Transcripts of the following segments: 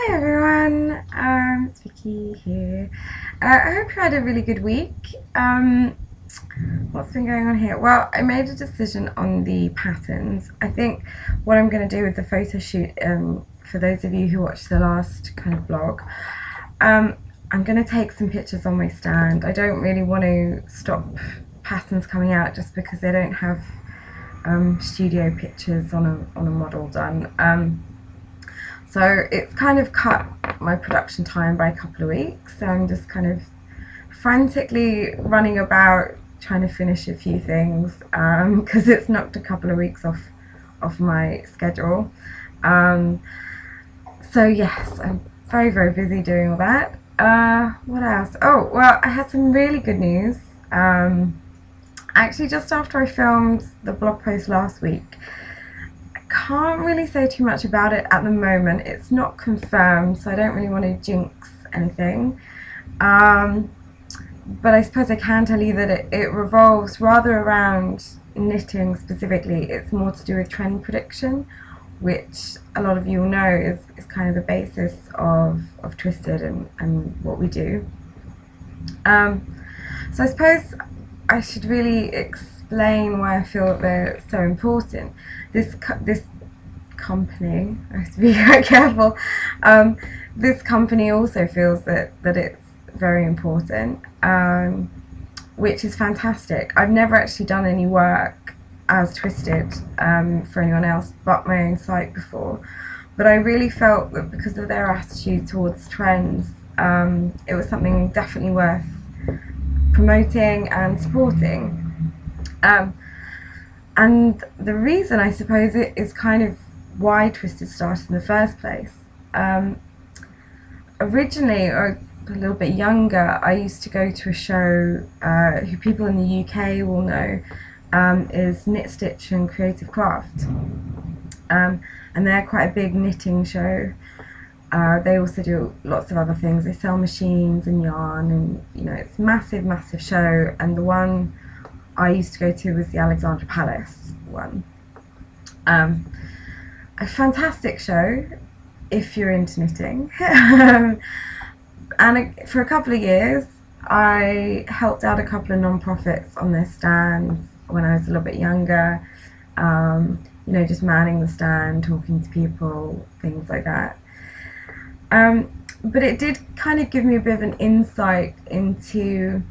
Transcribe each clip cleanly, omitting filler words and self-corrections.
Hi everyone, it's Vicky here. I hope you had a really good week. What's been going on here? Well, I made a decision on the patterns. I think what I'm going to do with the photo shoot, for those of you who watched the last kind of vlog, I'm going to take some pictures on my stand. I don't really want to stop patterns coming out just because they don't have studio pictures on a model done. So it's kind of cut my production time by a couple of weeks. So I'm just kind of frantically running about trying to finish a few things because it's knocked a couple of weeks off my schedule. So yes, I'm very busy doing all that. What else? Oh well, I had some really good news. Actually, just after I filmed the blog post last week, can't really say too much about it at the moment. It's not confirmed, so I don't really want to jinx anything. But I suppose I can tell you that it revolves rather around knitting specifically. It's more to do with trend prediction, which a lot of you will know is kind of the basis of Twisted and what we do. So I suppose I should really explain why I feel that they're so important. This company, I have to be very careful. This company also feels that it's very important, which is fantastic. I've never actually done any work as Twisted for anyone else but my own site before, but I really felt that because of their attitude towards trends, it was something definitely worth promoting and supporting. And the reason, I suppose, it is kind of why Twisted started in the first place. Originally, or a little bit younger, I used to go to a show who people in the UK will know is Knit Stitch and Creative Craft, and they're quite a big knitting show. They also do lots of other things. They sell machines and yarn, and it's a massive show. And the one I used to go to was the Alexandra Palace one. A fantastic show if you're into knitting. And for a couple of years I helped out a couple of non-profits on their stands when I was a little bit younger, just manning the stand, talking to people, things like that. But it did kind of give me a bit of an insight into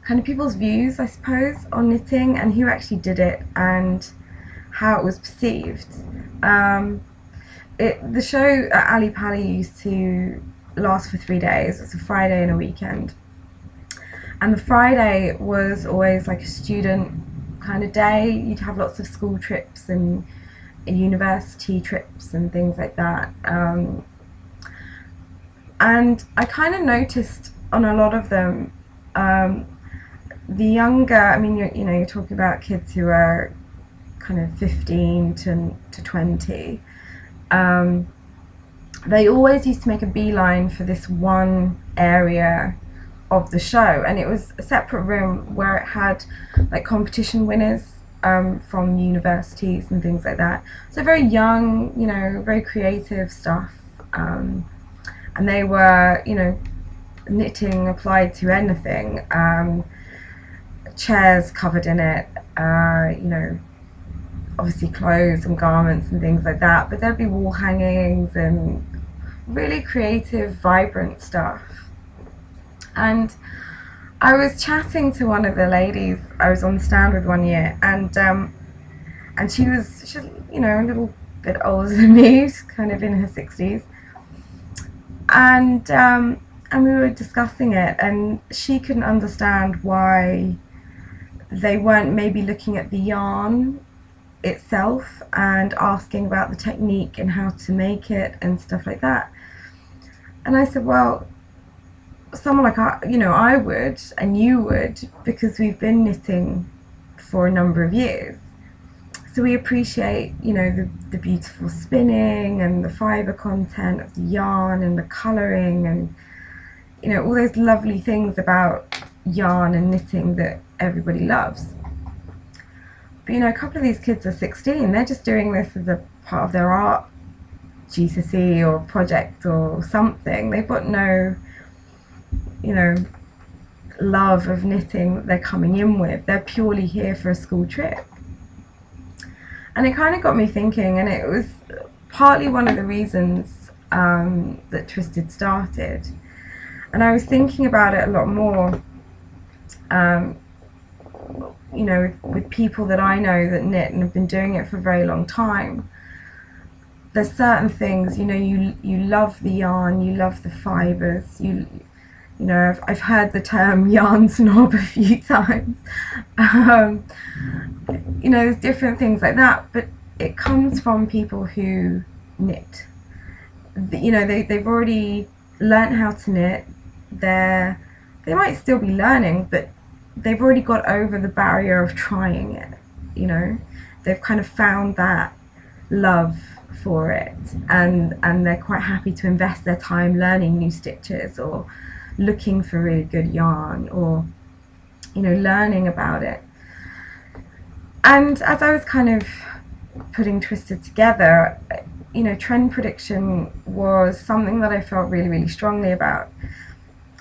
kind of people's views, I suppose, on knitting and who actually did it and how it was perceived. The show at Ali Pali used to last for 3 days. It's a Friday and a weekend, and the Friday was always like a student kind of day. You'd have lots of school trips and university trips and things like that, and I kind of noticed on a lot of them, the younger, I mean, you're talking about kids who are kind of 15 to 20, they always used to make a beeline for this one area of the show, and it was a separate room where it had like competition winners from universities and things like that. So very young, very creative stuff, and they were, knitting applied to anything. Chairs covered in it, obviously clothes and garments and things like that, but there'd be wall hangings and really creative, vibrant stuff. And I was chatting to one of the ladies I was on the stand with one year, and she's a little bit older than me. She's kind of in her 60s, and we were discussing it, and she couldn't understand why they weren't maybe looking at the yarn itself and asking about the technique and how to make it and stuff like that. And I said, well, someone like I would, and you would, because we've been knitting for a number of years, so we appreciate the beautiful spinning and the fibre content of the yarn and the colouring and all those lovely things about yarn and knitting that everybody loves. But a couple of these kids are 16. They're just doing this as a part of their art GCSE or project or something. They've got no, you know, love of knitting that they're coming in with. They're purely here for a school trip. And it kind of got me thinking, and it was partly one of the reasons that Twisted started. And I was thinking about it a lot more, you know, with people that I know that knit and have been doing it for a very long time. There's certain things, you know, you love the yarn, you love the fibres, you know, I've heard the term yarn snob a few times. You know, there's different things like that, but it comes from people who knit. You know, they've already learnt how to knit. They might still be learning, but they've already got over the barrier of trying it. You know, they've kind of found that love for it, and they're quite happy to invest their time learning new stitches or looking for really good yarn, or, you know, learning about it. And as I was kind of putting Twisted together, you know, trend prediction was something that I felt really, really strongly about,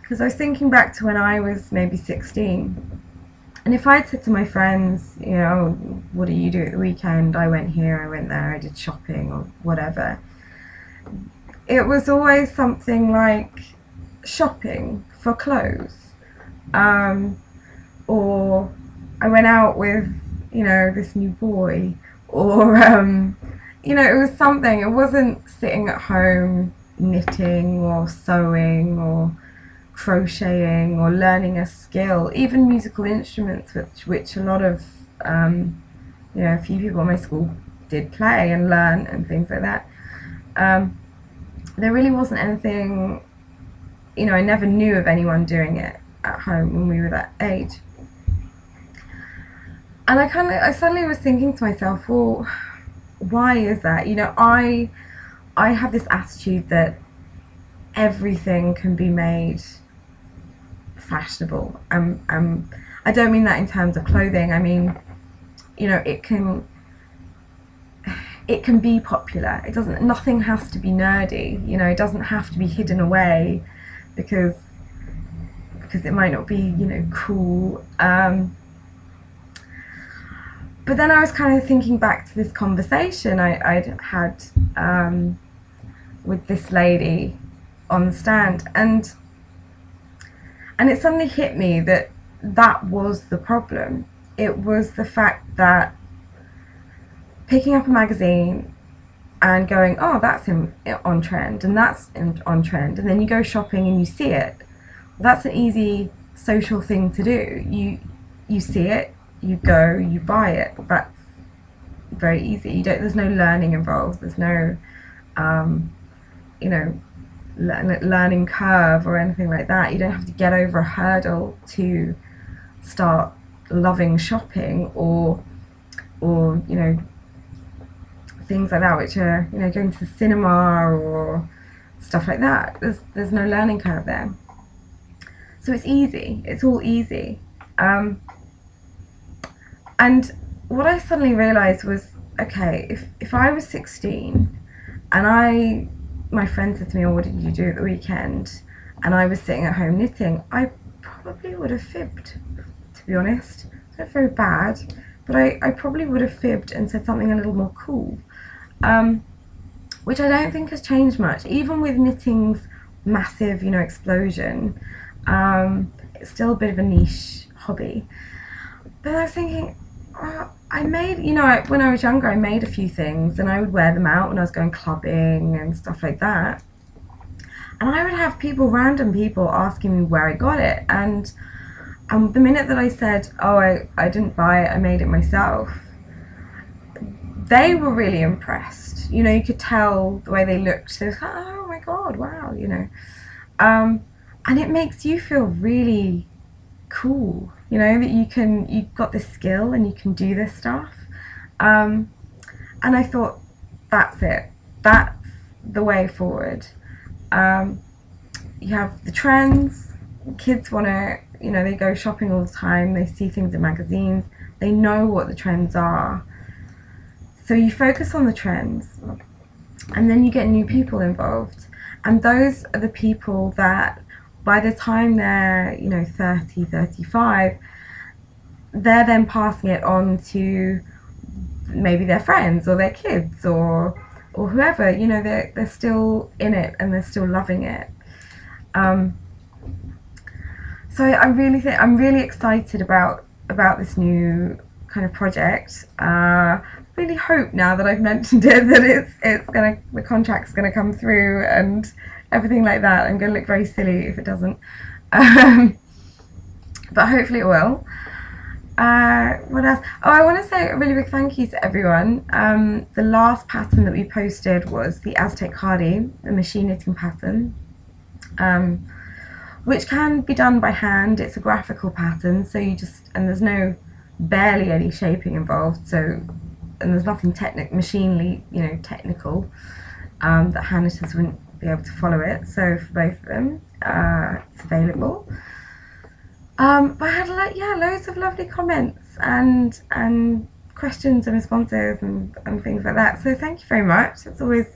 because I was thinking back to when I was maybe 16, and if I had said to my friends, you know, what do you do at the weekend? I went here, I went there, I did shopping or whatever. It was always something like shopping for clothes, or I went out with, you know, this new boy, or you know, it was something. It wasn't sitting at home knitting or sewing or crocheting or learning a skill, even musical instruments, which a lot of you know, a few people in my school did play and learn and things like that. There really wasn't anything, you know, I never knew of anyone doing it at home when we were that age. And I suddenly was thinking to myself, well, why is that? You know, I have this attitude that everything can be made fashionable. I don't mean that in terms of clothing. I mean, you know, it can be popular. It doesn't. Nothing has to be nerdy. You know, it doesn't have to be hidden away because it might not be, you know, cool. But then I was kind of thinking back to this conversation I'd had with this lady on the stand, and it suddenly hit me that that was the problem. It was the fact that picking up a magazine and going, oh, that's on trend, and that's on trend, and then you go shopping and you see it. Well, that's an easy social thing to do. You see it, you go, you buy it. That's very easy. There's no learning involved. There's no, you know, learning curve or anything like that. You don't have to get over a hurdle to start loving shopping or you know, things like that, which are, you know, going to the cinema or stuff like that. There's no learning curve there. So it's easy. It's all easy. And what I suddenly realised was, okay, if I was 16 and my friend said to me, oh, what did you do at the weekend? And I was sitting at home knitting, I probably would have fibbed, to be honest. It's not very bad, but I probably would have fibbed and said something a little more cool, which I don't think has changed much. Even with knitting's massive, you know, explosion, it's still a bit of a niche hobby. But I was thinking, I made, you know, when I was younger, I made a few things and I would wear them out when I was going clubbing and stuff like that. And I would have random people asking me where I got it. And the minute that I said, oh, I didn't buy it, I made it myself, they were really impressed. You know, you could tell the way they looked. They were like, oh my God, wow, you know. And it makes you feel really cool, you know, that you've got this skill and you can do this stuff. And I thought, that's it. That's the way forward. You have the trends. Kids want to, you know, they go shopping all the time. They see things in magazines. They know what the trends are. So you focus on the trends. and then you get new people involved, and those are the people that by the time they're 30, 35, they're then passing it on to maybe their friends or their kids or whoever. They're still in it and they're still loving it. So I really think I'm really excited about this new kind of project. Really hope now that I've mentioned it that the contract's gonna come through and everything like that. I'm gonna look very silly if it doesn't, but hopefully it will. What else? Oh, I want to say a really big thank you to everyone. The last pattern that we posted was the Aztec Khadi, the machine knitting pattern, which can be done by hand. It's a graphical pattern, so and there's barely any shaping involved, and there's nothing technical, that hand knitters wouldn't be able to follow it. So for both of them, it's available. But I had loads of lovely comments and questions and responses and things like that. So thank you very much. It's always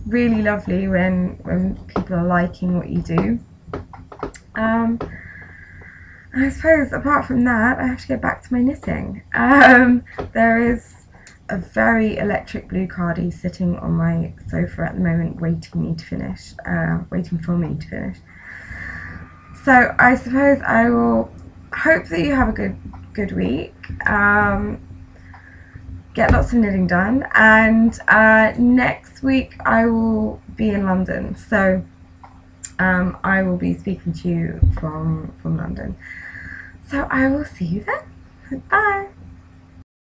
really lovely when people are liking what you do. I suppose apart from that, I have to get back to my knitting. There is a very electric blue cardi sitting on my sofa at the moment, waiting for me to finish. So I suppose I will hope that you have a good week. Get lots of knitting done, and next week I will be in London. So I will be speaking to you from London. So I will see you then. Bye.